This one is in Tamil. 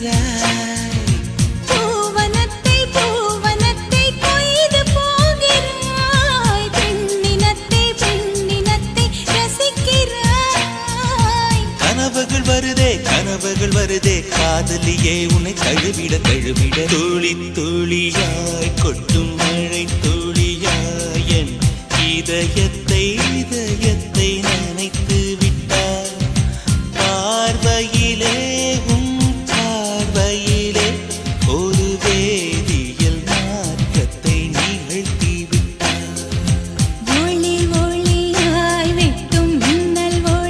ரசிக்கிறாய். பூவனத்தை பூவனத்தை கொய்து போகிறாய். பெண்ணினத்தை பெண்ணினத்தை ரசிக்கிறாய். கனவுகள் வருதே காதலியே உன்னை தழுவிட தழுவிட துளி துளியாய் கொட்டும் மழை துளியாய் என் இதயத்தை